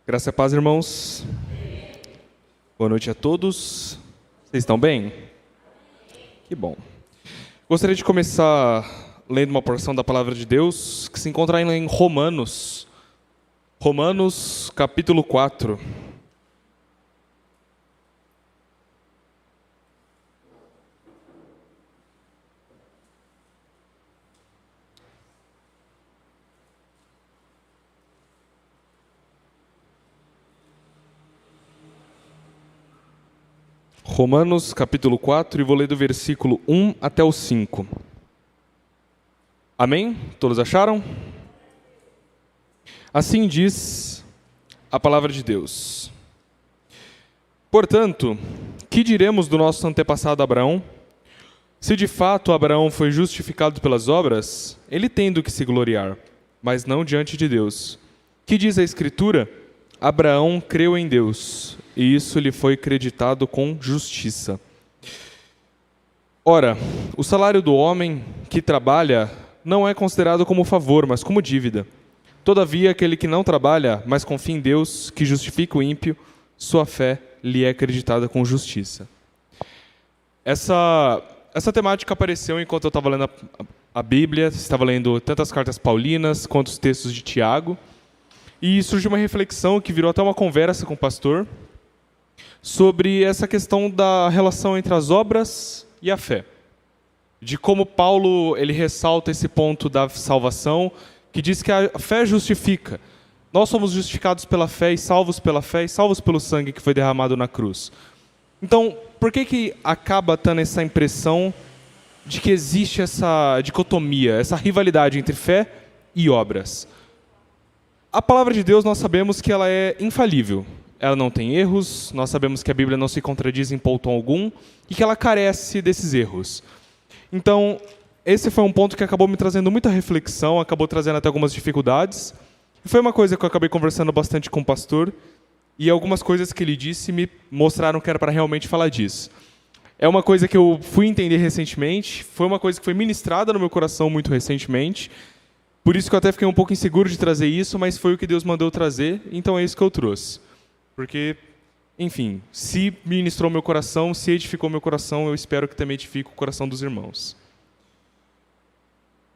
Graça e paz, irmãos. Boa noite a todos. Vocês estão bem? Que bom. Gostaria de começar lendo uma porção da Palavra de Deus que se encontra em Romanos. Romanos, capítulo 4. Romanos, capítulo 4, e vou ler do versículo 1 até o 5. Amém? Todos acharam? Assim diz a palavra de Deus. Portanto, que diremos do nosso antepassado Abraão? Se de fato Abraão foi justificado pelas obras, ele tem do que se gloriar, mas não diante de Deus. Que diz a Escritura? Abraão creu em Deus, e isso lhe foi creditado com justiça. Ora, o salário do homem que trabalha não é considerado como favor, mas como dívida. Todavia, aquele que não trabalha, mas confia em Deus, que justifica o ímpio, sua fé lhe é acreditada com justiça. Essa temática apareceu enquanto eu estava lendo a Bíblia, estava lendo tanto as cartas paulinas quanto os textos de Tiago, e surgiu uma reflexão que virou até uma conversa com o pastor sobre essa questão da relação entre as obras e a fé. De como Paulo ele ressalta esse ponto da salvação, que diz que a fé justifica. Nós somos justificados pela fé e salvos pelo sangue que foi derramado na cruz. Então, por que acaba tendo essa impressão de que existe essa dicotomia, essa rivalidade entre fé e obras? A palavra de Deus, nós sabemos que ela é infalível. Ela não tem erros, nós sabemos que a Bíblia não se contradiz em ponto algum e que ela carece desses erros. Então, esse foi um ponto que acabou me trazendo muita reflexão, acabou trazendo até algumas dificuldades. E foi uma coisa que eu acabei conversando bastante com o pastor, e algumas coisas que ele disse me mostraram que era para realmente falar disso. É uma coisa que eu fui entender recentemente, foi uma coisa que foi ministrada no meu coração muito recentemente, por isso que eu até fiquei um pouco inseguro de trazer isso, mas foi o que Deus mandou trazer, então é isso que eu trouxe. Porque, enfim, se ministrou meu coração, se edificou meu coração, eu espero que também edifique o coração dos irmãos.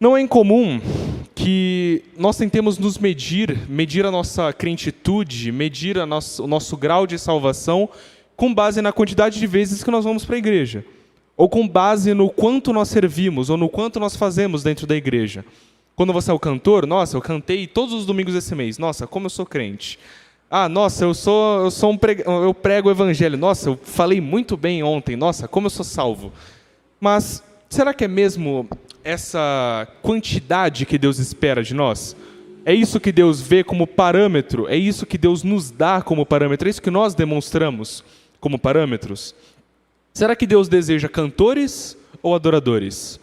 Não é incomum que nós tentemos nos medir a nossa crentitude, medir o nosso grau de salvação com base na quantidade de vezes que nós vamos para a igreja, ou com base no quanto nós servimos, ou no quanto nós fazemos dentro da igreja. Quando você é o cantor, nossa, eu cantei todos os domingos desse mês, nossa, como eu sou crente. Ah, nossa, eu prego o evangelho, nossa, eu falei muito bem ontem, nossa, como eu sou salvo. Mas será que é mesmo essa quantidade que Deus espera de nós? É isso que Deus vê como parâmetro? É isso que Deus nos dá como parâmetro? É isso que nós demonstramos como parâmetros? Será que Deus deseja cantores ou adoradores?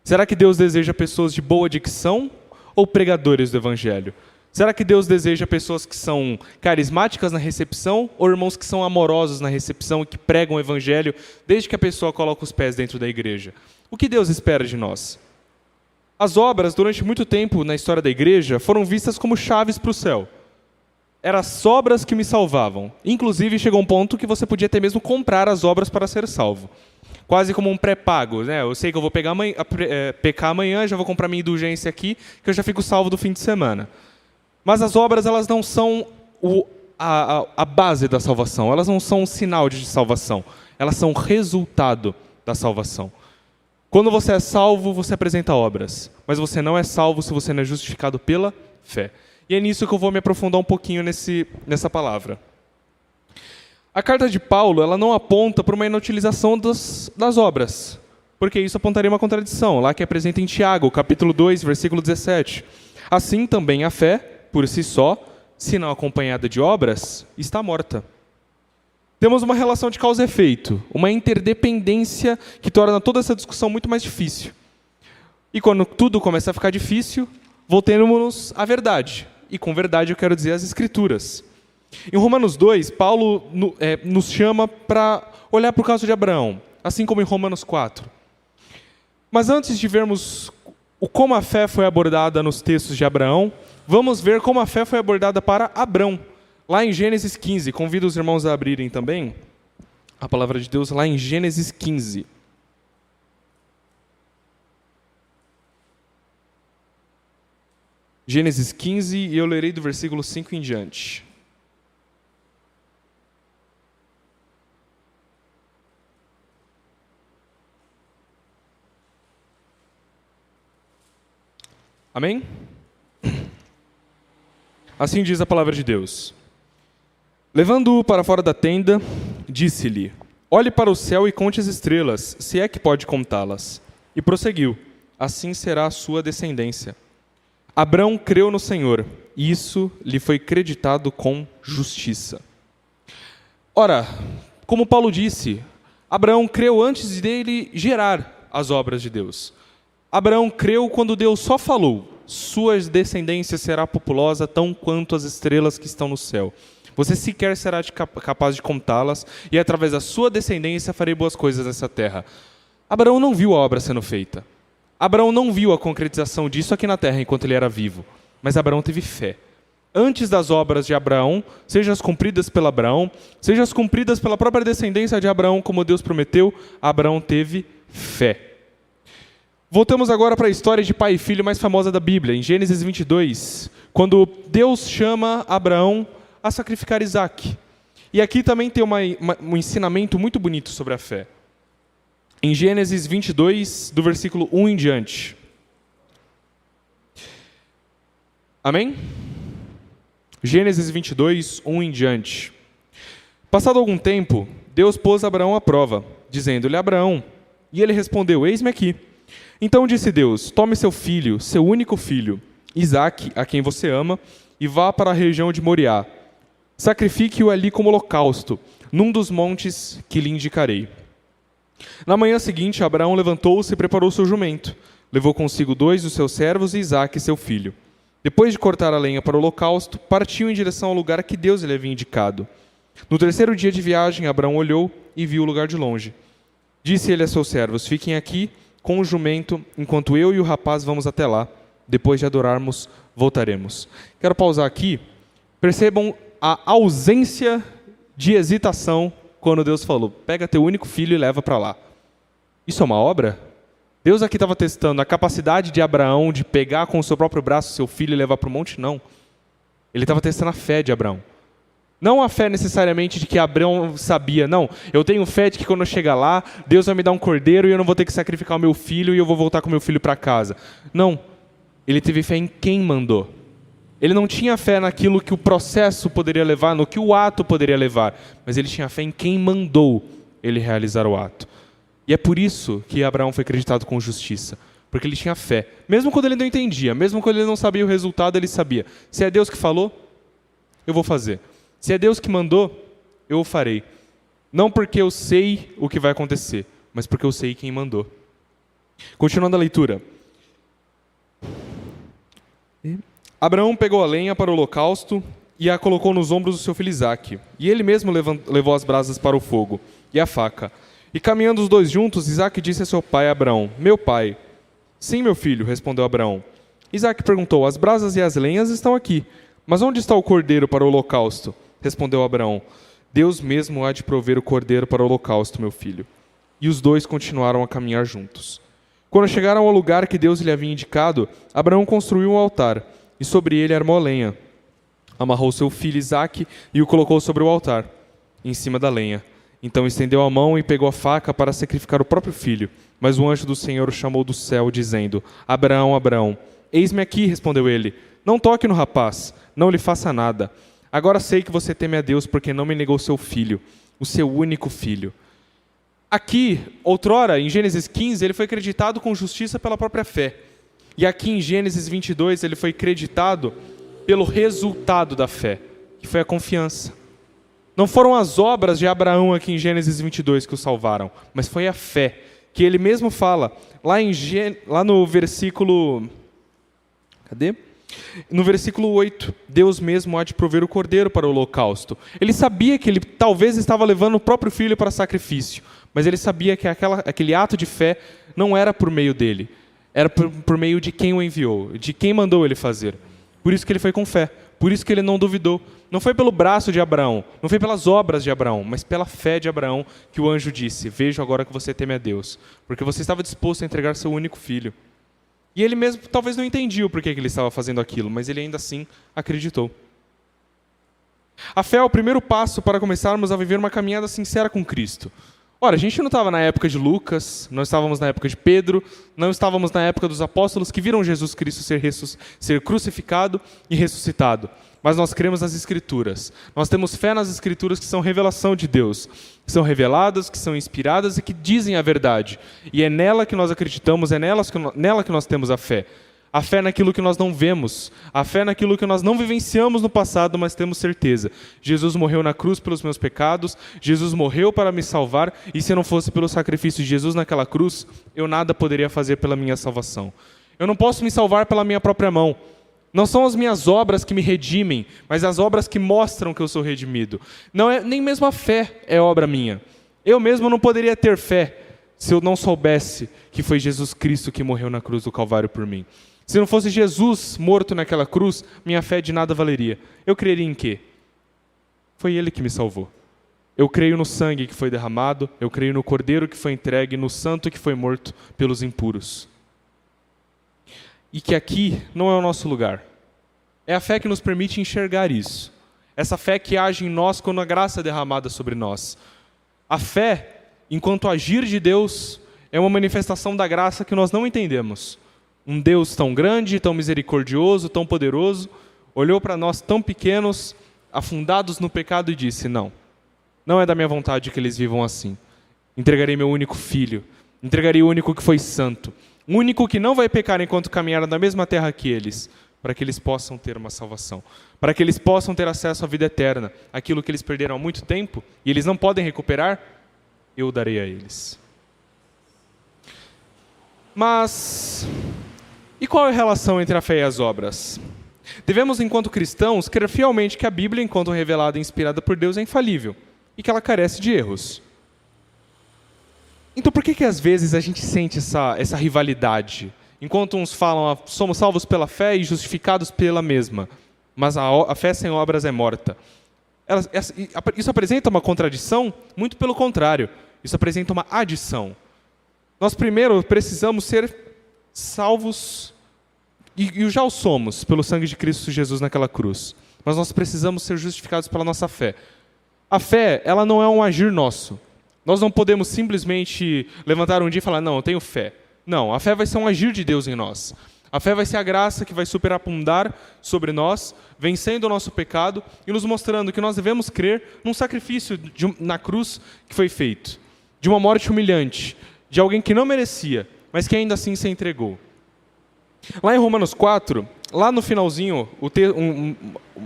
Será que Deus deseja pessoas de boa dicção ou pregadores do evangelho? Será que Deus deseja pessoas que são carismáticas na recepção ou irmãos que são amorosos na recepção e que pregam o evangelho desde que a pessoa coloca os pés dentro da igreja? O que Deus espera de nós? As obras, durante muito tempo na história da igreja, foram vistas como chaves para o céu. Eram as obras que me salvavam. Inclusive, chegou um ponto que você podia até mesmo comprar as obras para ser salvo. Quase como um pré-pago, né? Eu sei que eu vou pecar amanhã, já vou comprar minha indulgência aqui, que eu já fico salvo do fim de semana. Mas as obras, elas não são a base da salvação, elas não são um sinal de salvação, elas são resultado da salvação. Quando você é salvo, você apresenta obras, mas você não é salvo se você não é justificado pela fé. E é nisso que eu vou me aprofundar um pouquinho nessa palavra. A carta de Paulo, ela não aponta para uma inutilização das obras, porque isso apontaria uma contradição, lá que apresenta em Tiago, capítulo 2, versículo 17. Assim também a fé, por si só, se não acompanhada de obras, está morta. Temos uma relação de causa e efeito, uma interdependência que torna toda essa discussão muito mais difícil. E quando tudo começa a ficar difícil, voltemos à verdade. E com verdade eu quero dizer as Escrituras. Em Romanos 2, Paulo nos chama para olhar para o caso de Abraão, assim como em Romanos 4. Mas antes de vermos como a fé foi abordada nos textos de Abraão, vamos ver como a fé foi abordada para Abrão. Lá em Gênesis 15, convido os irmãos a abrirem também a palavra de Deus lá em Gênesis 15. Gênesis 15, e eu lerei do versículo 5 em diante. Amém? Assim diz a palavra de Deus. Levando-o para fora da tenda, disse-lhe: olhe para o céu e conte as estrelas, se é que pode contá-las. E prosseguiu: assim será a sua descendência. Abrão creu no Senhor, e isso lhe foi creditado com justiça. Ora, como Paulo disse, Abraão creu antes dele gerar as obras de Deus. Abraão creu quando Deus só falou: sua descendência será populosa tão quanto as estrelas que estão no céu. Você sequer será capaz de contá-las, e através da sua descendência farei boas coisas nessa terra. Abraão não viu a obra sendo feita. Abraão não viu a concretização disso aqui na terra enquanto ele era vivo. Mas Abraão teve fé. Antes das obras de Abraão, seja as cumpridas pelo Abraão, seja as cumpridas pela própria descendência de Abraão, como Deus prometeu, Abraão teve fé. Voltamos agora para a história de pai e filho mais famosa da Bíblia, em Gênesis 22, quando Deus chama Abraão a sacrificar Isaque. E aqui também tem um ensinamento muito bonito sobre a fé. Em Gênesis 22, do versículo 1 em diante. Amém? Gênesis 22, 1 em diante. Passado algum tempo, Deus pôs Abraão à prova, dizendo-lhe: Abraão. E ele respondeu: eis-me aqui. Então disse Deus: tome seu filho, seu único filho, Isaque, a quem você ama, e vá para a região de Moriá. Sacrifique-o ali como holocausto, num dos montes que lhe indicarei. Na manhã seguinte, Abraão levantou-se e preparou seu jumento. Levou consigo 2 dos seus servos e Isaque, seu filho. Depois de cortar a lenha para o holocausto, partiu em direção ao lugar que Deus lhe havia indicado. No 3º dia de viagem, Abraão olhou e viu o lugar de longe. Disse ele a seus servos: fiquem aqui com o jumento, enquanto eu e o rapaz vamos até lá. Depois de adorarmos, voltaremos. Quero pausar aqui. Percebam a ausência de hesitação quando Deus falou: pega teu único filho e leva para lá. Isso é uma obra? Deus aqui estava testando a capacidade de Abraão de pegar com o seu próprio braço seu filho e levar para o monte? Não. Ele estava testando a fé de Abraão. Não a fé necessariamente de que Abraão sabia. Não, eu tenho fé de que quando eu chegar lá, Deus vai me dar um cordeiro e eu não vou ter que sacrificar o meu filho e eu vou voltar com o meu filho para casa. Não. Ele teve fé em quem mandou. Ele não tinha fé naquilo que o processo poderia levar, no que o ato poderia levar, mas ele tinha fé em quem mandou ele realizar o ato. E é por isso que Abraão foi acreditado com justiça, porque ele tinha fé. Mesmo quando ele não entendia, mesmo quando ele não sabia o resultado, ele sabia: se é Deus que falou, eu vou fazer. Se é Deus que mandou, eu o farei. Não porque eu sei o que vai acontecer, mas porque eu sei quem mandou. Continuando a leitura. Abraão pegou a lenha para o holocausto e a colocou nos ombros do seu filho Isaque. E ele mesmo levou as brasas para o fogo e a faca. E caminhando os dois juntos, Isaque disse a seu pai Abraão: meu pai. Sim, meu filho, respondeu Abraão. Isaque perguntou: as brasas e as lenhas estão aqui, mas onde está o cordeiro para o holocausto? Respondeu Abraão: Deus mesmo há de prover o cordeiro para o holocausto, meu filho. E os dois continuaram a caminhar juntos. Quando chegaram ao lugar que Deus lhe havia indicado, Abraão construiu um altar, e sobre ele armou a lenha. Amarrou seu filho Isaque e o colocou sobre o altar, em cima da lenha. Então estendeu a mão e pegou a faca para sacrificar o próprio filho. Mas o anjo do Senhor o chamou do céu, dizendo: Abraão, Abraão. Eis-me aqui, respondeu ele. Não toque no rapaz, não lhe faça nada. Agora sei que você teme a Deus, porque não me negou seu filho, o seu único filho. Aqui, outrora, em Gênesis 15, ele foi acreditado com justiça pela própria fé. E aqui em Gênesis 22, ele foi acreditado pelo resultado da fé, que foi a confiança. Não foram as obras de Abraão aqui em Gênesis 22 que o salvaram, mas foi a fé, que ele mesmo fala, lá no versículo... Cadê? No versículo 8, Deus mesmo há de prover o cordeiro para o holocausto. Ele sabia que ele talvez estava levando o próprio filho para sacrifício, mas ele sabia que aquele ato de fé não era por meio dele, era por meio de quem o enviou, de quem mandou ele fazer. Por isso que ele foi com fé. Por isso que ele não duvidou. Não foi pelo braço de Abraão, não foi pelas obras de Abraão, mas pela fé de Abraão que o anjo disse: vejo agora que você teme a Deus, porque você estava disposto a entregar seu único filho. E ele mesmo talvez não entendia o porquê que ele estava fazendo aquilo, mas ele ainda assim acreditou. A fé é o primeiro passo para começarmos a viver uma caminhada sincera com Cristo. Ora, a gente não estava na época de Lucas, não estávamos na época de Pedro, não estávamos na época dos apóstolos que viram Jesus Cristo ser crucificado e ressuscitado. Mas nós cremos nas Escrituras. Nós temos fé nas Escrituras que são revelação de Deus, que são reveladas, que são inspiradas e que dizem a verdade. E é nela que nós acreditamos, é nela que nós temos a fé. A fé naquilo que nós não vemos, a fé naquilo que nós não vivenciamos no passado, mas temos certeza. Jesus morreu na cruz pelos meus pecados, Jesus morreu para me salvar, e se não fosse pelo sacrifício de Jesus naquela cruz, eu nada poderia fazer pela minha salvação. Eu não posso me salvar pela minha própria mão. Não são as minhas obras que me redimem, mas as obras que mostram que eu sou redimido. Nem mesmo a fé é obra minha. Eu mesmo não poderia ter fé se eu não soubesse que foi Jesus Cristo que morreu na cruz do Calvário por mim. Se não fosse Jesus morto naquela cruz, minha fé de nada valeria. Eu creria em quê? Foi Ele que me salvou. Eu creio no sangue que foi derramado, eu creio no Cordeiro que foi entregue, no santo que foi morto pelos impuros. E que aqui não é o nosso lugar. É a fé que nos permite enxergar isso. Essa fé que age em nós quando a graça é derramada sobre nós. A fé, enquanto agir de Deus, é uma manifestação da graça que nós não entendemos. Um Deus tão grande, tão misericordioso, tão poderoso, olhou para nós tão pequenos, afundados no pecado e disse: não é da minha vontade que eles vivam assim. Entregarei meu único filho, entregarei o único que foi santo, o único que não vai pecar enquanto caminhar na mesma terra que eles, para que eles possam ter uma salvação, para que eles possam ter acesso à vida eterna, aquilo que eles perderam há muito tempo e eles não podem recuperar, eu darei a eles. Mas e qual é a relação entre a fé e as obras? Devemos, enquanto cristãos, crer fielmente que a Bíblia, enquanto revelada e inspirada por Deus, é infalível e que ela carece de erros. Então por que às vezes a gente sente essa rivalidade? Enquanto uns falam, somos salvos pela fé e justificados pela mesma, mas a fé sem obras é morta. Isso apresenta uma contradição? Muito pelo contrário, isso apresenta uma adição. Nós primeiro precisamos ser salvos, e já o somos, pelo sangue de Cristo Jesus naquela cruz. Mas nós precisamos ser justificados pela nossa fé. A fé, ela não é um agir nosso. Nós não podemos simplesmente levantar um dia e falar: não, eu tenho fé. Não, a fé vai ser um agir de Deus em nós. A fé vai ser a graça que vai superabundar sobre nós, vencendo o nosso pecado e nos mostrando que nós devemos crer num sacrifício na cruz que foi feito, de uma morte humilhante, de alguém que não merecia, mas que ainda assim se entregou. Lá em Romanos 4, lá no finalzinho,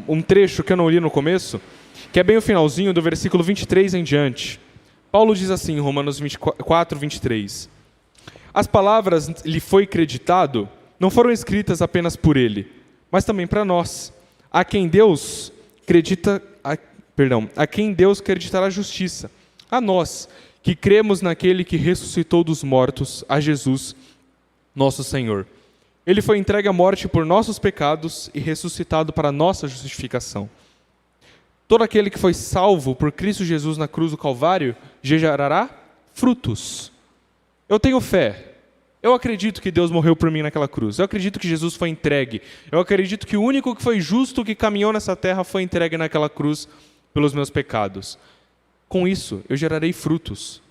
um trecho que eu não li no começo, que é bem o finalzinho do versículo 23 em diante. Paulo diz assim em Romanos 4, 23. As palavras lhe foi creditado não foram escritas apenas por ele, mas também para nós, a quem Deus acreditará a justiça, a nós, que cremos naquele que ressuscitou dos mortos, a Jesus, nosso Senhor. Ele foi entregue à morte por nossos pecados e ressuscitado para nossa justificação. Todo aquele que foi salvo por Cristo Jesus na cruz do Calvário gerará frutos. Eu tenho fé. Eu acredito que Deus morreu por mim naquela cruz. Eu acredito que Jesus foi entregue. Eu acredito que o único que foi justo que caminhou nessa terra foi entregue naquela cruz pelos meus pecados. Com isso, eu gerarei frutos.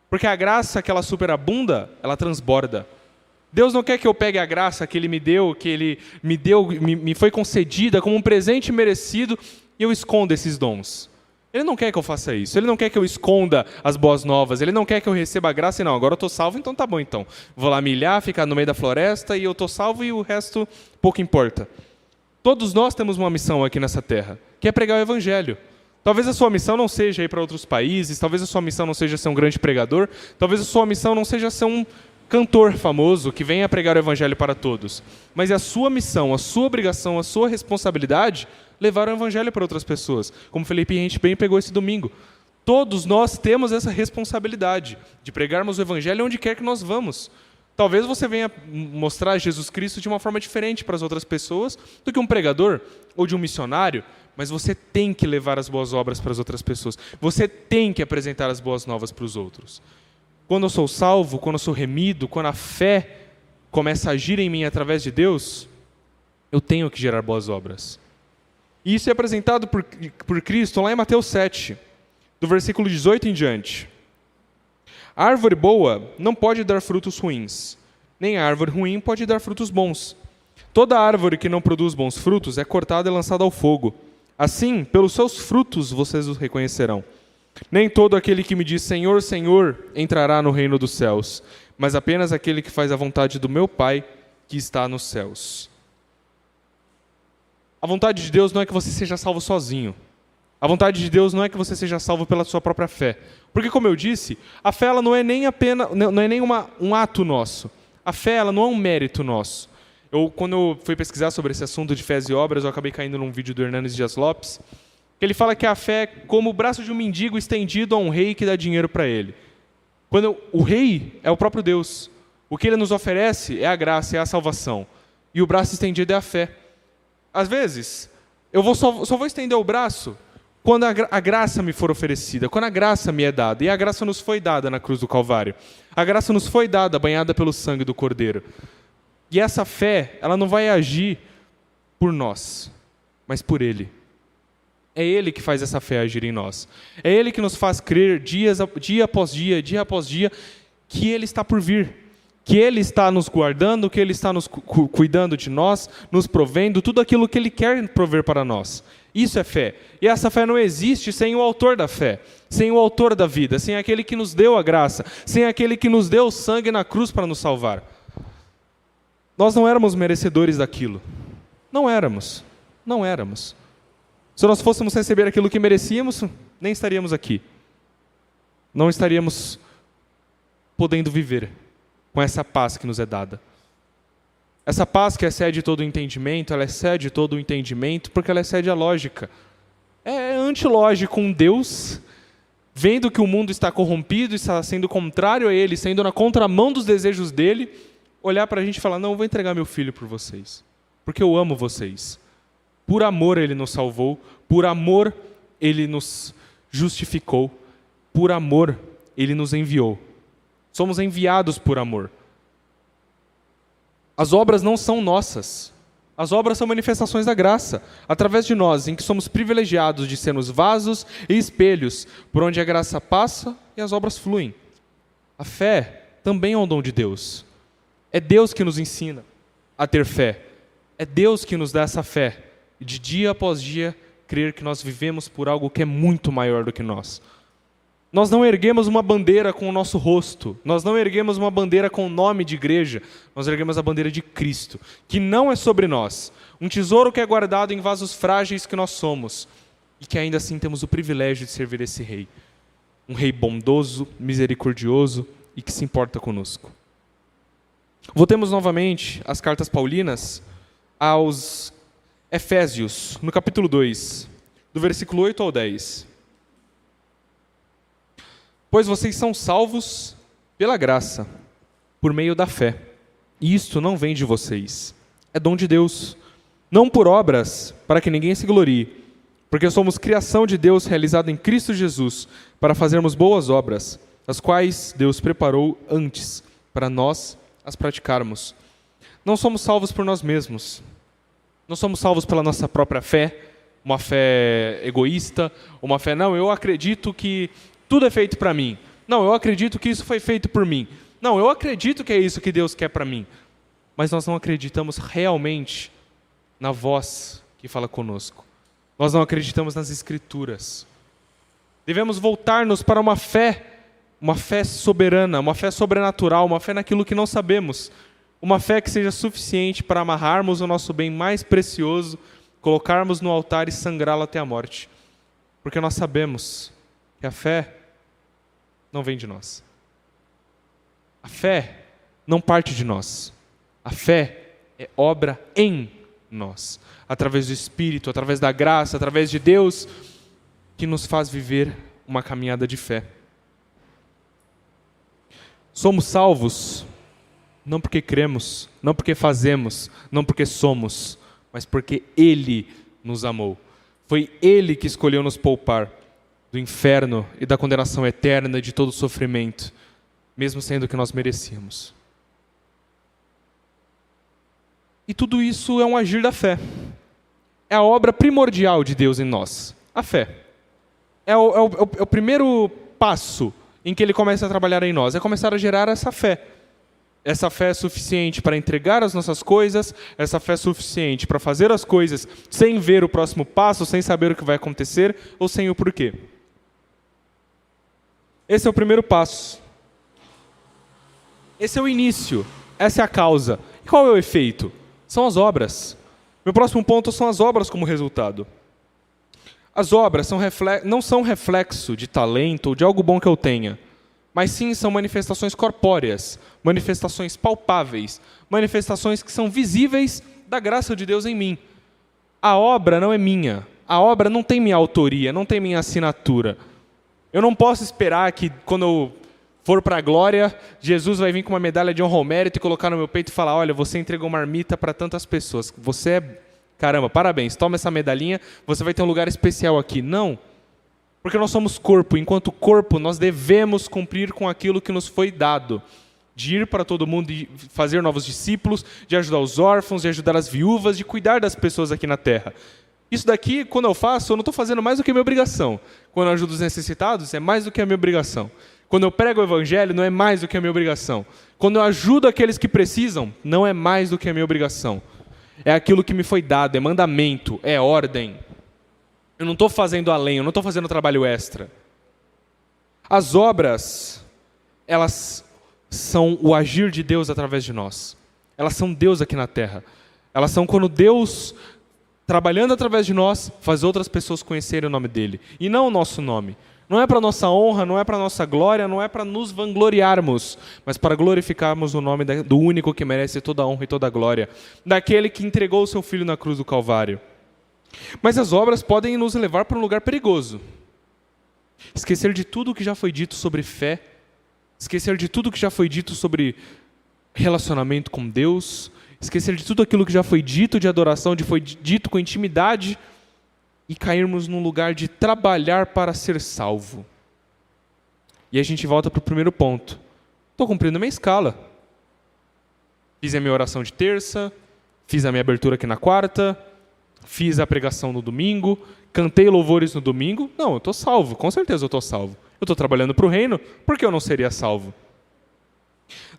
Porque a graça que ela superabunda, ela transborda. Deus não quer que eu pegue a graça que Ele me deu, me foi concedida como um presente merecido, e eu esconda esses dons. Ele não quer que eu faça isso. Ele não quer que eu esconda as boas novas. Ele não quer que eu receba a graça e não, agora eu estou salvo, então tá bom então. Vou lá milhar, ficar no meio da floresta e eu estou salvo e o resto pouco importa. Todos nós temos uma missão aqui nessa terra, que é pregar o Evangelho. Talvez a sua missão não seja ir para outros países, talvez a sua missão não seja ser um grande pregador, talvez a sua missão não seja ser um cantor famoso que venha pregar o Evangelho para todos. Mas é a sua missão, a sua obrigação, a sua responsabilidade levar o Evangelho para outras pessoas. Como Felipe e a gente bem pegou esse domingo. Todos nós temos essa responsabilidade de pregarmos o Evangelho onde quer que nós vamos. Talvez você venha mostrar Jesus Cristo de uma forma diferente para as outras pessoas do que um pregador ou de um missionário, mas você tem que levar as boas obras para as outras pessoas. Você tem que apresentar as boas novas para os outros. Quando eu sou salvo, quando eu sou remido, quando a fé começa a agir em mim através de Deus, eu tenho que gerar boas obras. E isso é apresentado por Cristo lá em Mateus 7, do versículo 18 em diante. A árvore boa não pode dar frutos ruins, nem a árvore ruim pode dar frutos bons. Toda árvore que não produz bons frutos é cortada e lançada ao fogo. Assim, pelos seus frutos vocês os reconhecerão. Nem todo aquele que me diz Senhor, Senhor, entrará no reino dos céus, mas apenas aquele que faz a vontade do meu Pai que está nos céus. A vontade de Deus não é que você seja salvo sozinho. A vontade de Deus não é que você seja salvo pela sua própria fé. Porque, como eu disse, a fé ela não é nem um ato nosso. A fé ela não é um mérito nosso. Quando eu fui pesquisar sobre esse assunto de fé e obras, eu acabei caindo num vídeo do Hernanes Dias Lopes, que ele fala que a fé é como o braço de um mendigo estendido a um rei que dá dinheiro para ele. Quando o rei é o próprio Deus. O que ele nos oferece é a graça, é a salvação. E o braço estendido é a fé. Às vezes, eu só vou estender o braço quando a graça me for oferecida, quando a graça me é dada. E a graça nos foi dada na cruz do Calvário. A graça nos foi dada, banhada pelo sangue do Cordeiro. E essa fé, ela não vai agir por nós, mas por Ele. É Ele que faz essa fé agir em nós. É Ele que nos faz crer dia após dia, que Ele está por vir. Que Ele está nos guardando, que Ele está nos cuidando de nós, nos provendo, tudo aquilo que Ele quer prover para nós. Isso é fé. E essa fé não existe sem o autor da fé, sem o autor da vida, sem aquele que nos deu a graça, sem aquele que nos deu o sangue na cruz para nos salvar. Nós não éramos merecedores daquilo. Não éramos. Não éramos. Se nós fôssemos receber aquilo que merecíamos, nem estaríamos aqui. Não estaríamos podendo viver com essa paz que nos é dada. Essa paz que excede todo o entendimento, ela excede todo o entendimento porque ela excede a lógica. É antilógico um Deus, vendo que o mundo está corrompido, está sendo contrário a Ele, sendo na contramão dos desejos dEle, olhar para a gente e falar, não, eu vou entregar meu filho por vocês, porque eu amo vocês. Por amor Ele nos salvou, por amor Ele nos justificou, por amor Ele nos enviou. Somos enviados por amor. As obras não são nossas. As obras são manifestações da graça, através de nós, em que somos privilegiados de sermos vasos e espelhos, por onde a graça passa e as obras fluem. A fé também é um dom de Deus. É Deus que nos ensina a ter fé. É Deus que nos dá essa fé, de dia após dia, crer que nós vivemos por algo que é muito maior do que nós. Nós não erguemos uma bandeira com o nosso rosto, nós não erguemos uma bandeira com o nome de igreja, nós erguemos a bandeira de Cristo, que não é sobre nós, um tesouro que é guardado em vasos frágeis que nós somos, e que ainda assim temos o privilégio de servir esse Rei, um Rei bondoso, misericordioso e que se importa conosco. Voltemos novamente às cartas paulinas, aos Efésios, no capítulo 2, do versículo 8 ao 10. Pois vocês são salvos pela graça, por meio da fé. E isto não vem de vocês, é dom de Deus. Não por obras, para que ninguém se glorie, porque somos criação de Deus realizada em Cristo Jesus, para fazermos boas obras, as quais Deus preparou antes, para nós as praticarmos. Não somos salvos por nós mesmos. Não somos salvos pela nossa própria fé, uma fé egoísta, uma fé, não, eu acredito que tudo é feito para mim. Não, eu acredito que isso foi feito por mim. Não, eu acredito que é isso que Deus quer para mim. Mas nós não acreditamos realmente na voz que fala conosco. Nós não acreditamos nas Escrituras. Devemos voltar-nos para uma fé soberana, uma fé sobrenatural, uma fé naquilo que não sabemos. Uma fé que seja suficiente para amarrarmos o nosso bem mais precioso, colocarmos no altar e sangrá-lo até a morte. Porque nós sabemos que a fé não vem de nós. A fé não parte de nós. A fé é obra em nós, através do Espírito, através da graça, através de Deus, que nos faz viver uma caminhada de fé. Somos salvos não porque cremos, não porque fazemos, não porque somos, mas porque Ele nos amou. Foi Ele que escolheu nos poupar do inferno e da condenação eterna e de todo sofrimento, mesmo sendo que nós merecíamos. E tudo isso é um agir da fé. É a obra primordial de Deus em nós, a fé. É o primeiro passo em que Ele começa a trabalhar em nós, é começar a gerar essa fé. Essa fé é suficiente para entregar as nossas coisas, essa fé é suficiente para fazer as coisas sem ver o próximo passo, sem saber o que vai acontecer ou sem o porquê. Esse é o primeiro passo. Esse é o início, essa é a causa. E qual é o efeito? São as obras. Meu próximo ponto são as obras como resultado. As obras não são reflexo de talento ou de algo bom que eu tenha, mas sim são manifestações corpóreas, manifestações palpáveis, manifestações que são visíveis da graça de Deus em mim. A obra não é minha, a obra não tem minha autoria, não tem minha assinatura. Eu não posso esperar que quando eu for para a glória, Jesus vai vir com uma medalha de honra ao mérito e colocar no meu peito e falar, olha, você entregou marmita para tantas pessoas, você é, caramba, parabéns, toma essa medalhinha, você vai ter um lugar especial aqui. Não, porque nós somos corpo, enquanto corpo nós devemos cumprir com aquilo que nos foi dado, de ir para todo mundo, de fazer novos discípulos, de ajudar os órfãos, de ajudar as viúvas, de cuidar das pessoas aqui na terra. Isso daqui, quando eu faço, eu não estou fazendo mais do que a minha obrigação. Quando eu ajudo os necessitados, é mais do que a minha obrigação. Quando eu prego o evangelho, não é mais do que a minha obrigação. Quando eu ajudo aqueles que precisam, não é mais do que a minha obrigação. É aquilo que me foi dado, é mandamento, é ordem. Eu não estou fazendo além, eu não estou fazendo trabalho extra. As obras, elas são o agir de Deus através de nós. Elas são Deus aqui na terra. Elas são quando Deus, trabalhando através de nós, faz outras pessoas conhecerem o nome dele. E não o nosso nome. Não é para nossa honra, não é para nossa glória, não é para nos vangloriarmos, mas para glorificarmos o nome do único que merece toda a honra e toda a glória, daquele que entregou o seu Filho na cruz do Calvário. Mas as obras podem nos levar para um lugar perigoso. Esquecer de tudo o que já foi dito sobre fé, esquecer de tudo o que já foi dito sobre relacionamento com Deus, esquecer de tudo aquilo que já foi dito de adoração, de foi dito com intimidade, e cairmos num lugar de trabalhar para ser salvo. E a gente volta para o primeiro ponto. Estou cumprindo a minha escala. Fiz a minha oração de terça, fiz a minha abertura aqui na quarta, fiz a pregação no domingo, cantei louvores no domingo. Não, eu estou salvo, com certeza eu estou salvo. Eu estou trabalhando para o reino, por que eu não seria salvo?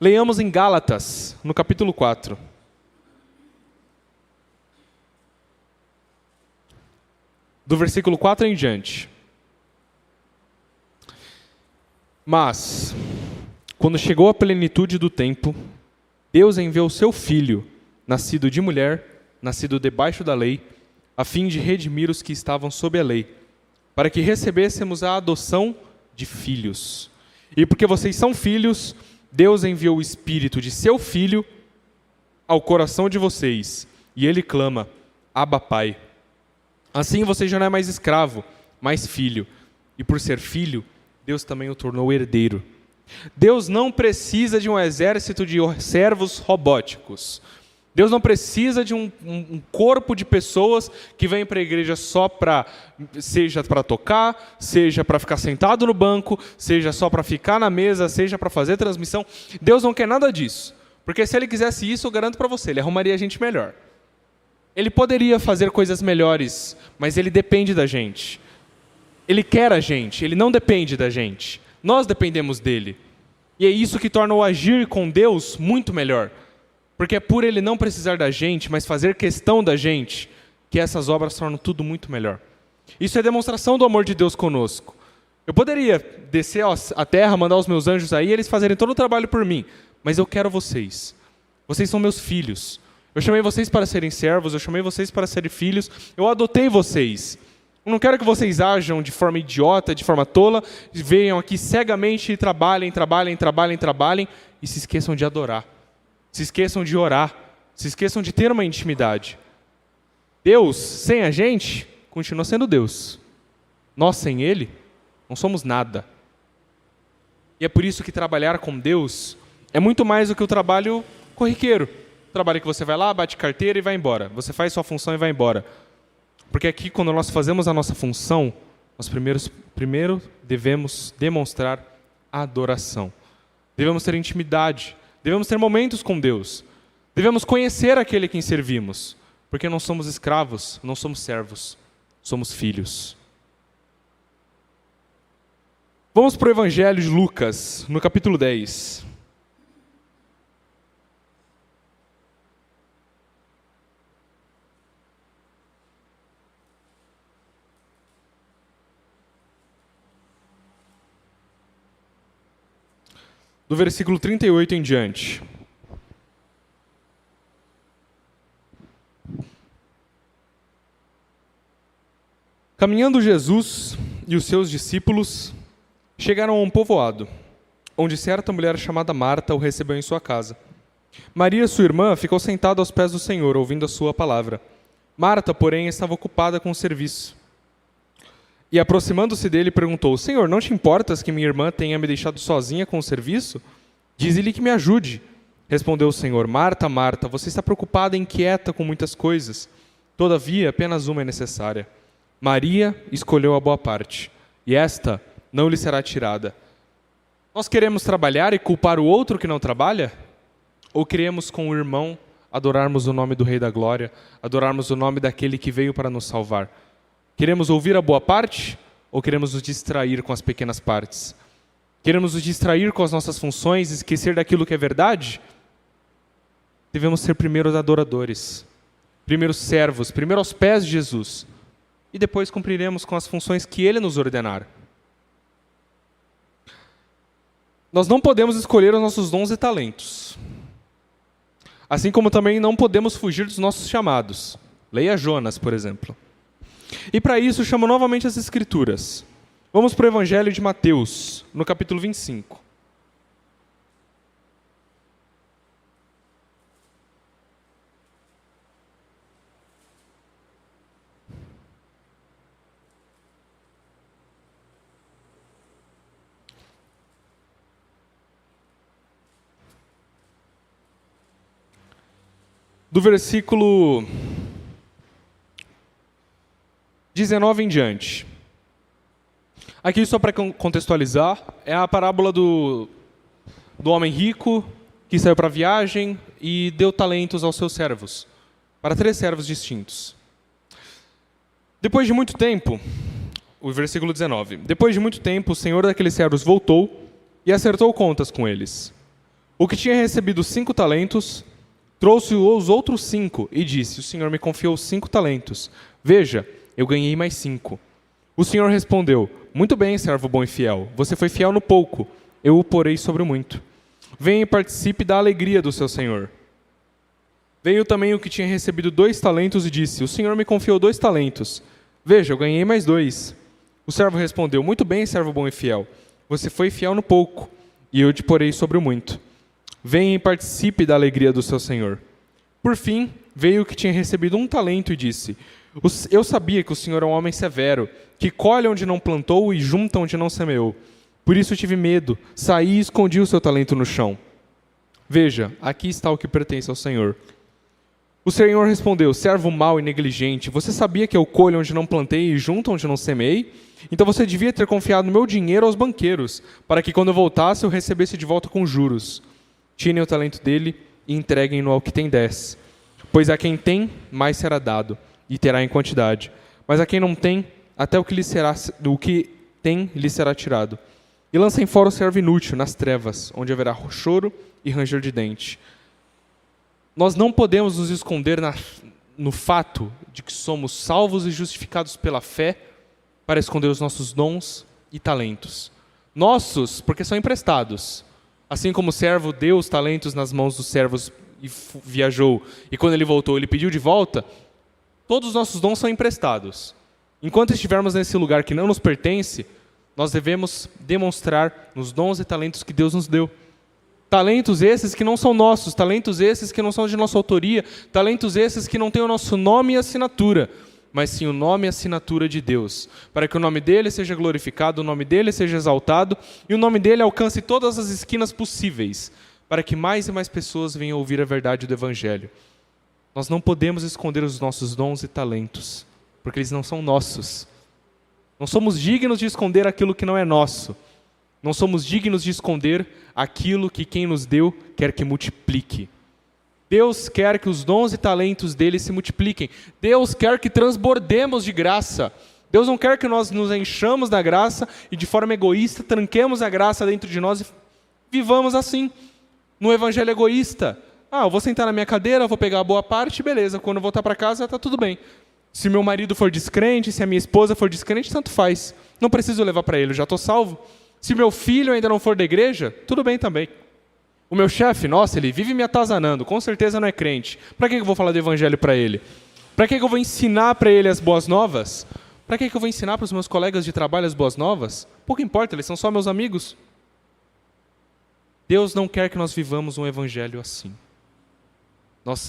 Leiamos em Gálatas, no capítulo 4. Do versículo 4 em diante. Mas, quando chegou a plenitude do tempo, Deus enviou o seu Filho, nascido de mulher, nascido debaixo da lei, a fim de redimir os que estavam sob a lei, para que recebêssemos a adoção de filhos. E porque vocês são filhos, Deus enviou o Espírito de seu Filho ao coração de vocês, e ele clama, Abba, Pai. Assim você já não é mais escravo, mas filho. E por ser filho, Deus também o tornou herdeiro. Deus não precisa de um exército de servos robóticos. Deus não precisa de um corpo de pessoas que vêm para a igreja só para, seja para tocar, seja para ficar sentado no banco, seja só para ficar na mesa, seja para fazer transmissão. Deus não quer nada disso. Porque se ele quisesse isso, eu garanto para você, ele arrumaria gente melhor. Ele poderia fazer coisas melhores, mas ele depende da gente. Ele quer a gente, ele não depende da gente. Nós dependemos dele. E é isso que torna o agir com Deus muito melhor. Porque é por ele não precisar da gente, mas fazer questão da gente, que essas obras tornam tudo muito melhor. Isso é demonstração do amor de Deus conosco. Eu poderia descer à terra, mandar os meus anjos aí, e eles fazerem todo o trabalho por mim. Mas eu quero vocês. Vocês são meus filhos. Eu chamei vocês para serem servos, eu chamei vocês para serem filhos, eu adotei vocês. Eu não quero que vocês ajam de forma idiota, de forma tola, venham aqui cegamente e trabalhem e se esqueçam de adorar. Se esqueçam de orar, se esqueçam de ter uma intimidade. Deus, sem a gente, continua sendo Deus. Nós, sem Ele, não somos nada. E é por isso que trabalhar com Deus é muito mais do que o trabalho corriqueiro. Trabalho que você vai lá, bate carteira e vai embora. Você faz sua função e vai embora. Porque aqui, quando nós fazemos a nossa função, nós primeiro devemos demonstrar adoração. Devemos ter intimidade. Devemos ter momentos com Deus. Devemos conhecer aquele a quem servimos. Porque não somos escravos, não somos servos. Somos filhos. Vamos para o Evangelho de Lucas, no capítulo 10. Do versículo 38 em diante. Caminhando Jesus e os seus discípulos chegaram a um povoado, onde certa mulher chamada Marta o recebeu em sua casa. Maria, sua irmã, ficou sentada aos pés do Senhor, ouvindo a sua palavra. Marta, porém, estava ocupada com o serviço. E aproximando-se dele, perguntou: Senhor, não te importas que minha irmã tenha me deixado sozinha com o serviço? Dize-lhe que me ajude. Respondeu o Senhor: Marta, Marta, você está preocupada e inquieta com muitas coisas. Todavia, apenas uma é necessária. Maria escolheu a boa parte, e esta não lhe será tirada. Nós queremos trabalhar e culpar o outro que não trabalha? Ou queremos, com o irmão, adorarmos o nome do Rei da Glória, adorarmos o nome daquele que veio para nos salvar? Queremos ouvir a boa parte ou queremos nos distrair com as pequenas partes? Queremos nos distrair com as nossas funções e esquecer daquilo que é verdade? Devemos ser primeiros adoradores, primeiros servos, primeiro aos pés de Jesus, e depois cumpriremos com as funções que Ele nos ordenar. Nós não podemos escolher os nossos dons e talentos, assim como também não podemos fugir dos nossos chamados. Leia Jonas, por exemplo. E para isso, chamo novamente as Escrituras. Vamos para o Evangelho de Mateus, no capítulo 25. Do versículo 19 em diante. Aqui, só para contextualizar, é a parábola do homem rico que saiu para a viagem e deu talentos aos seus servos, para 3 servos distintos. Depois de muito tempo, o versículo 19, depois de muito tempo, o senhor daqueles servos voltou e acertou contas com eles. O que tinha recebido 5 talentos, trouxe os outros 5 e disse: o senhor me confiou 5 talentos. Veja, eu ganhei mais 5. O senhor respondeu: muito bem, servo bom e fiel. Você foi fiel no pouco, eu o porei sobre o muito. Venha e participe da alegria do seu senhor. Veio também o que tinha recebido 2 talentos e disse: o senhor me confiou 2 talentos. Veja, eu ganhei mais 2. O servo respondeu: muito bem, servo bom e fiel. Você foi fiel no pouco, e eu te porei sobre o muito. Venha e participe da alegria do seu senhor. Por fim, veio o que tinha recebido 1 talento e disse: eu sabia que o senhor é um homem severo, que colhe onde não plantou e junta onde não semeou. Por isso eu tive medo, saí e escondi o seu talento no chão. Veja, aqui está o que pertence ao senhor. O senhor respondeu: servo mau e negligente, você sabia que eu colho onde não plantei e junto onde não semeei? Então você devia ter confiado meu dinheiro aos banqueiros, para que quando eu voltasse eu recebesse de volta com juros. Tirem o talento dele e entreguem-no ao que tem 10. Pois a quem tem, mais será dado, e terá em quantidade. Mas a quem não tem, até o que tem lhe será tirado. E lancem fora o servo inútil nas trevas, onde haverá choro e ranger de dente. Nós não podemos nos esconder no fato de que somos salvos e justificados pela fé para esconder os nossos dons e talentos. Nossos, porque são emprestados. Assim como o servo deu os talentos nas mãos dos servos e viajou, e quando ele voltou, ele pediu de volta, todos os nossos dons são emprestados. Enquanto estivermos nesse lugar que não nos pertence, nós devemos demonstrar nos dons e talentos que Deus nos deu. Talentos esses que não são nossos, talentos esses que não são de nossa autoria, talentos esses que não têm o nosso nome e assinatura, mas sim o nome e assinatura de Deus, para que o nome dele seja glorificado, o nome dele seja exaltado e o nome dele alcance todas as esquinas possíveis, para que mais e mais pessoas venham ouvir a verdade do Evangelho. Nós não podemos esconder os nossos dons e talentos, porque eles não são nossos. Não somos dignos de esconder aquilo que não é nosso. Não somos dignos de esconder aquilo que quem nos deu quer que multiplique. Deus quer que os dons e talentos dele se multipliquem. Deus quer que transbordemos de graça. Deus não quer que nós nos enchamos da graça e de forma egoísta tranquemos a graça dentro de nós e vivamos assim, no evangelho egoísta. Eu vou sentar na minha cadeira, vou pegar a boa parte, beleza. Quando eu voltar para casa, está tudo bem. Se meu marido for descrente, se a minha esposa for descrente, tanto faz. Não preciso levar para ele, eu já estou salvo. Se meu filho ainda não for da igreja, tudo bem também. O meu chefe, nossa, ele vive me atazanando, com certeza não é crente. Para que eu vou falar do evangelho para ele? Para que eu vou ensinar para ele as boas novas? Para que eu vou ensinar para os meus colegas de trabalho as boas novas? Pouco importa, eles são só meus amigos. Deus não quer que nós vivamos um evangelho assim.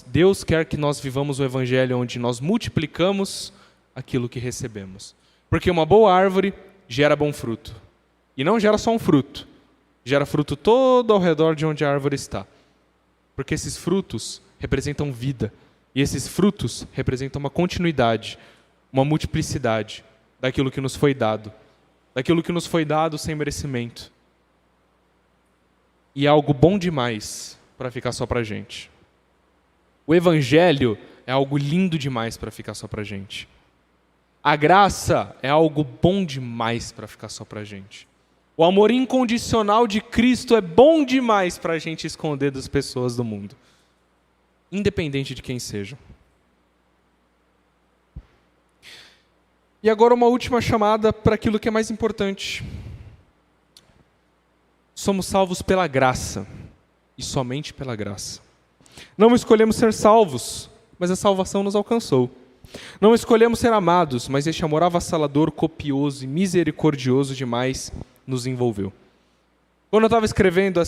Deus quer que nós vivamos um evangelho onde nós multiplicamos aquilo que recebemos. Porque uma boa árvore gera bom fruto. E não gera só um fruto. Gera fruto todo ao redor de onde a árvore está. Porque esses frutos representam vida. E esses frutos representam uma continuidade, uma multiplicidade daquilo que nos foi dado. Daquilo que nos foi dado sem merecimento. E é algo bom demais para ficar só para a gente. O evangelho é algo lindo demais para ficar só para a gente. A graça é algo bom demais para ficar só para a gente. O amor incondicional de Cristo é bom demais para a gente esconder das pessoas do mundo, independente de quem sejam. E agora uma última chamada para aquilo que é mais importante. Somos salvos pela graça, e somente pela graça. Não escolhemos ser salvos, mas a salvação nos alcançou. Não escolhemos ser amados, mas este amor avassalador, copioso e misericordioso demais nos envolveu. Quando eu estava escrevendo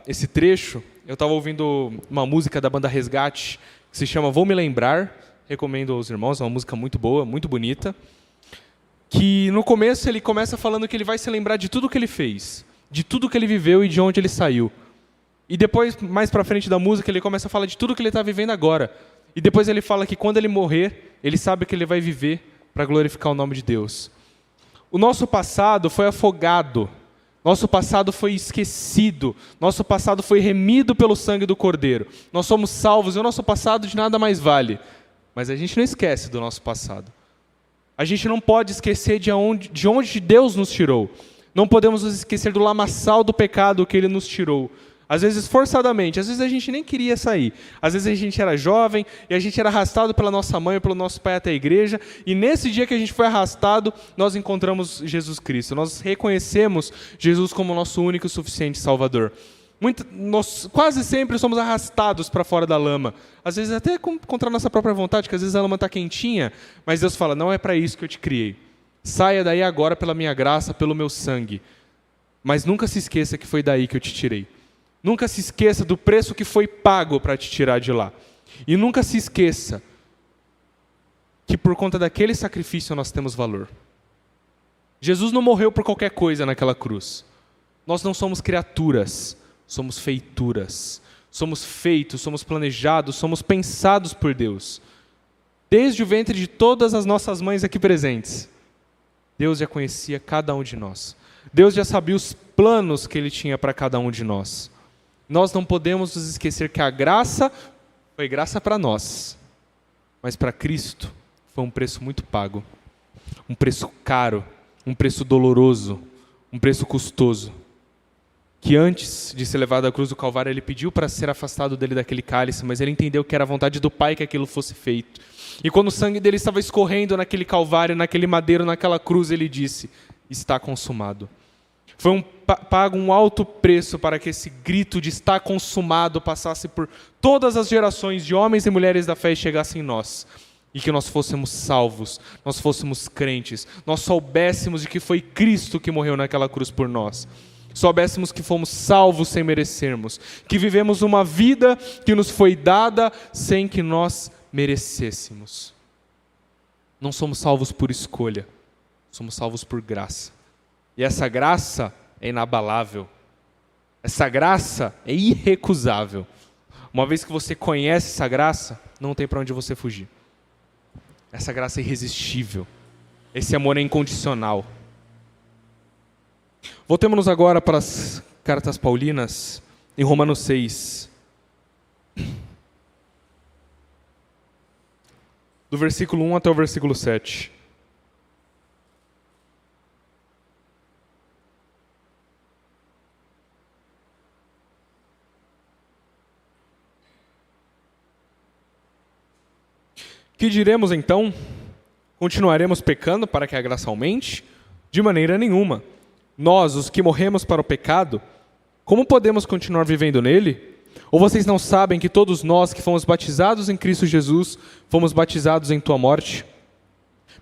esse trecho, eu estava ouvindo uma música da banda Resgate, que se chama Vou Me Lembrar, recomendo aos irmãos, é uma música muito boa, muito bonita, que no começo ele começa falando que ele vai se lembrar de tudo que ele fez, de tudo que ele viveu e de onde ele saiu. E depois, mais para frente da música, ele começa a falar de tudo que ele está vivendo agora. E depois ele fala que quando ele morrer, ele sabe que ele vai viver para glorificar o nome de Deus. O nosso passado foi afogado, nosso passado foi esquecido, nosso passado foi remido pelo sangue do Cordeiro. Nós somos salvos e o nosso passado de nada mais vale. Mas a gente não esquece do nosso passado. A gente não pode esquecer de onde Deus nos tirou. Não podemos nos esquecer do lamaçal do pecado que Ele nos tirou. Às vezes forçadamente, às vezes a gente nem queria sair. Às vezes a gente era jovem e a gente era arrastado pela nossa mãe ou pelo nosso pai até a igreja. E nesse dia que a gente foi arrastado, nós encontramos Jesus Cristo. Nós reconhecemos Jesus como nosso único e suficiente Salvador. Nós quase sempre somos arrastados para fora da lama. Às vezes até contra a nossa própria vontade, porque às vezes a lama está quentinha. Mas Deus fala, não é para isso que eu te criei. Saia daí agora pela minha graça, pelo meu sangue. Mas nunca se esqueça que foi daí que eu te tirei. Nunca se esqueça do preço que foi pago para te tirar de lá. E nunca se esqueça que por conta daquele sacrifício nós temos valor. Jesus não morreu por qualquer coisa naquela cruz. Nós não somos criaturas, somos feituras. Somos feitos, somos planejados, somos pensados por Deus. Desde o ventre de todas as nossas mães aqui presentes, Deus já conhecia cada um de nós. Deus já sabia os planos que Ele tinha para cada um de nós. Nós não podemos nos esquecer que a graça foi graça para nós, mas para Cristo foi um preço muito pago, um preço caro, um preço doloroso, um preço custoso, que antes de ser levado à cruz do Calvário, Ele pediu para ser afastado dele daquele cálice, mas Ele entendeu que era a vontade do Pai que aquilo fosse feito. E quando o sangue dele estava escorrendo naquele Calvário, naquele madeiro, naquela cruz, Ele disse, está consumado. Foi pago um alto preço para que esse grito de está consumado passasse por todas as gerações de homens e mulheres da fé e chegasse em nós. E que nós fôssemos salvos, nós fôssemos crentes, nós soubéssemos de que foi Cristo que morreu naquela cruz por nós. Soubéssemos que fomos salvos sem merecermos, que vivemos uma vida que nos foi dada sem que nós merecêssemos. Não somos salvos por escolha, somos salvos por graça. E essa graça é inabalável. Essa graça é irrecusável. Uma vez que você conhece essa graça, não tem para onde você fugir. Essa graça é irresistível. Esse amor é incondicional. Voltemos agora para as cartas paulinas, em Romanos 6. Do versículo 1 até o versículo 7. Que diremos então? Continuaremos pecando para que a graça aumente? De maneira nenhuma. Nós, os que morremos para o pecado, como podemos continuar vivendo nele? Ou vocês não sabem que todos nós que fomos batizados em Cristo Jesus, fomos batizados em tua morte?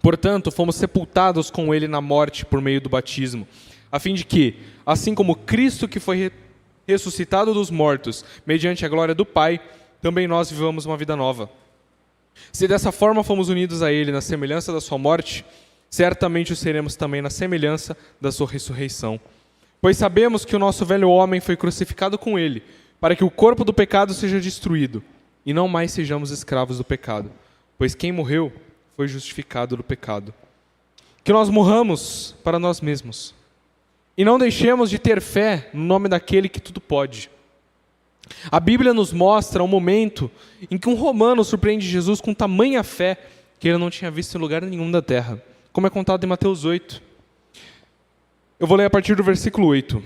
Portanto, fomos sepultados com ele na morte por meio do batismo, a fim de que, assim como Cristo que foi ressuscitado dos mortos, mediante a glória do Pai, também nós vivamos uma vida nova. Se dessa forma fomos unidos a ele na semelhança da sua morte, certamente o seremos também na semelhança da sua ressurreição. Pois sabemos que o nosso velho homem foi crucificado com ele, para que o corpo do pecado seja destruído, e não mais sejamos escravos do pecado. Pois quem morreu foi justificado do pecado. Que nós morramos para nós mesmos, e não deixemos de ter fé no nome daquele que tudo pode. A Bíblia nos mostra um momento em que um romano surpreende Jesus com tamanha fé que ele não tinha visto em lugar nenhum da terra, como é contado em Mateus 8. Eu vou ler a partir do versículo 8.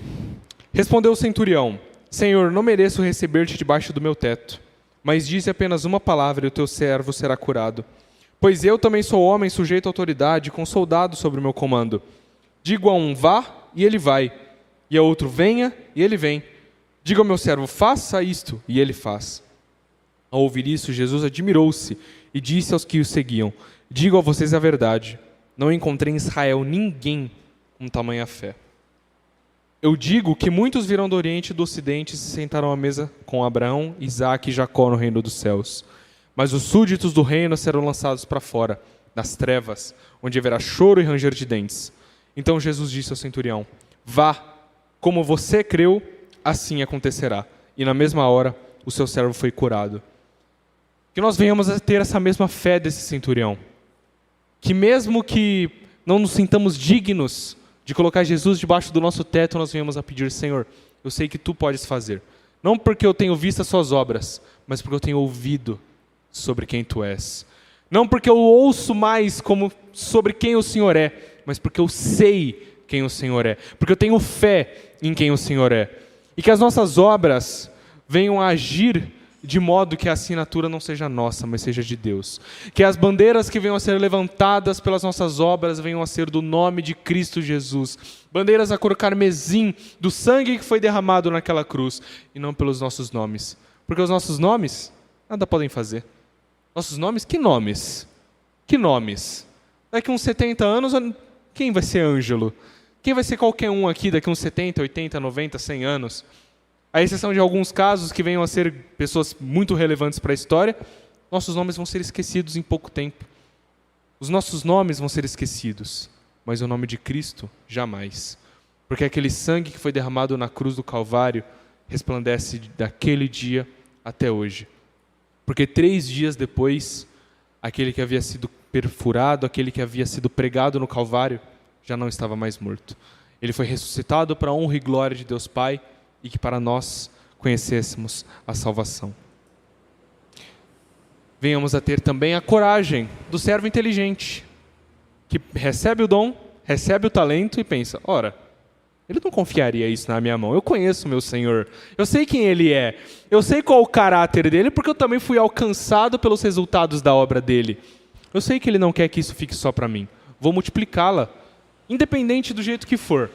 Respondeu o centurião: Senhor, não mereço receber-te debaixo do meu teto, mas dize apenas uma palavra e o teu servo será curado. Pois eu também sou homem sujeito à autoridade, com soldados sobre o meu comando. Digo a um, vá, e ele vai, e a outro, venha, e ele vem. Digo ao meu servo, faça isto, e ele faz. Ao ouvir isso, Jesus admirou-se e disse aos que o seguiam: digo a vocês a verdade, não encontrei em Israel ninguém com tamanha fé. Eu digo que muitos virão do Oriente e do Ocidente e se sentarão à mesa com Abraão, Isaque e Jacó no reino dos céus. Mas os súditos do reino serão lançados para fora, nas trevas, onde haverá choro e ranger de dentes. Então Jesus disse ao centurião: vá, como você creu, assim acontecerá. E na mesma hora, o seu servo foi curado. Que nós venhamos a ter essa mesma fé desse centurião. Que mesmo que não nos sintamos dignos de colocar Jesus debaixo do nosso teto, nós venhamos a pedir: Senhor, eu sei que Tu podes fazer. Não porque eu tenho visto as Suas obras, mas porque eu tenho ouvido sobre quem Tu és. Não porque eu ouço mais como sobre quem o Senhor é, mas porque eu sei quem o Senhor é. Porque eu tenho fé em quem o Senhor é. E que as nossas obras venham a agir de modo que a assinatura não seja nossa, mas seja de Deus. Que as bandeiras que venham a ser levantadas pelas nossas obras venham a ser do nome de Cristo Jesus. Bandeiras a cor carmesim, do sangue que foi derramado naquela cruz, e não pelos nossos nomes. Porque os nossos nomes nada podem fazer. Nossos nomes? Que nomes? Que nomes? Daqui uns 70 anos, quem vai ser Ângelo? Quem vai ser qualquer um aqui daqui uns 70, 80, 90, 100 anos? À exceção de alguns casos que venham a ser pessoas muito relevantes para a história, nossos nomes vão ser esquecidos em pouco tempo. Os nossos nomes vão ser esquecidos, mas o nome de Cristo, jamais. Porque aquele sangue que foi derramado na cruz do Calvário resplandece daquele dia até hoje. Porque 3 dias depois, aquele que havia sido perfurado, aquele que havia sido pregado no Calvário, já não estava mais morto. Ele foi ressuscitado para a honra e glória de Deus Pai, e que para nós conhecêssemos a salvação. Venhamos a ter também a coragem do servo inteligente, que recebe o dom, recebe o talento e pensa: ora, ele não confiaria isso na minha mão. Eu conheço o meu Senhor, eu sei quem Ele é, eu sei qual o caráter dele, porque eu também fui alcançado pelos resultados da obra dele. Eu sei que Ele não quer que isso fique só para mim. Vou multiplicá-la, independente do jeito que for.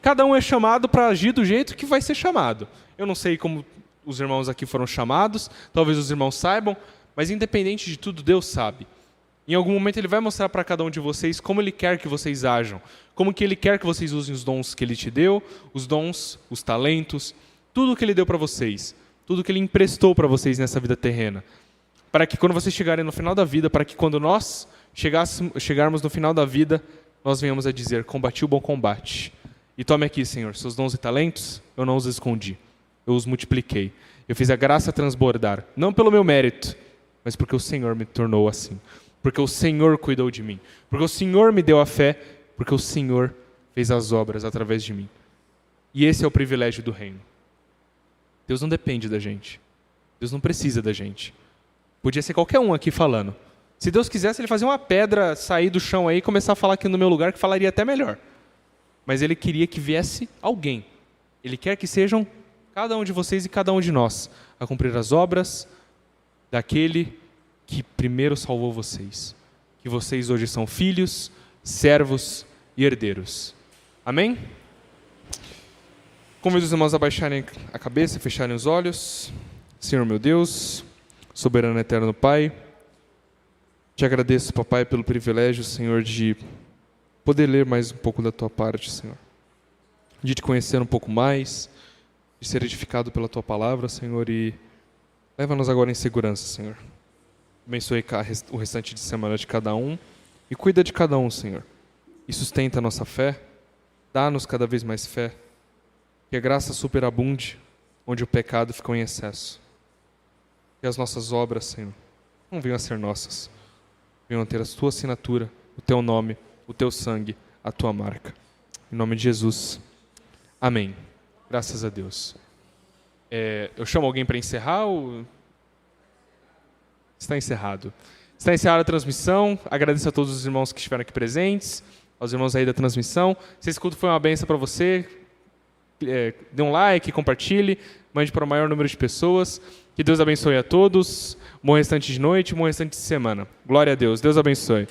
Cada um é chamado para agir do jeito que vai ser chamado. Eu não sei como os irmãos aqui foram chamados, talvez os irmãos saibam, mas independente de tudo, Deus sabe. Em algum momento Ele vai mostrar para cada um de vocês como Ele quer que vocês ajam, como que Ele quer que vocês usem os dons que Ele te deu, os dons, os talentos, tudo que Ele deu para vocês, tudo que Ele emprestou para vocês nessa vida terrena. Para que quando vocês chegarem no final da vida, para que quando nós chegarmos no final da vida, nós venhamos a dizer: combati o bom combate, E tome aqui, Senhor, seus dons e talentos, eu não os escondi, eu os multipliquei. Eu fiz a graça transbordar, não pelo meu mérito, mas porque o Senhor me tornou assim. Porque o Senhor cuidou de mim. Porque o Senhor me deu a fé, porque o Senhor fez as obras através de mim. E esse é o privilégio do reino. Deus não depende da gente. Deus não precisa da gente. Podia ser qualquer um aqui falando. Se Deus quisesse, ele fazia uma pedra sair do chão aí e começar a falar aqui no meu lugar, que falaria até melhor. Mas ele queria que viesse alguém. Ele quer que sejam cada um de vocês e cada um de nós a cumprir as obras daquele que primeiro salvou vocês. Que vocês hoje são filhos, servos e herdeiros. Amém? Convido os irmãos a baixarem a cabeça e fecharem os olhos. Senhor meu Deus, soberano e eterno Pai, te agradeço, papai, pelo privilégio, Senhor, de poder ler mais um pouco da tua parte, Senhor. De te conhecer um pouco mais, de ser edificado pela tua palavra, Senhor, e leva-nos agora em segurança, Senhor. Abençoe o restante de semana de cada um e cuida de cada um, Senhor. E sustenta a nossa fé, dá-nos cada vez mais fé, que a graça superabunde onde o pecado ficou em excesso. Que as nossas obras, Senhor, não venham a ser nossas, venham a ter a tua assinatura, o teu nome, o teu sangue, a tua marca. Em nome de Jesus. Amém. Graças a Deus. Eu chamo alguém para encerrar ou... Está encerrado. Está encerrada a transmissão. Agradeço a todos os irmãos que estiveram aqui presentes, aos irmãos aí da transmissão. Se esse culto foi uma bênção para você, dê um like, compartilhe, mande para o maior número de pessoas. Que Deus abençoe a todos. Bom restante de noite, bom restante de semana. Glória a Deus. Deus abençoe.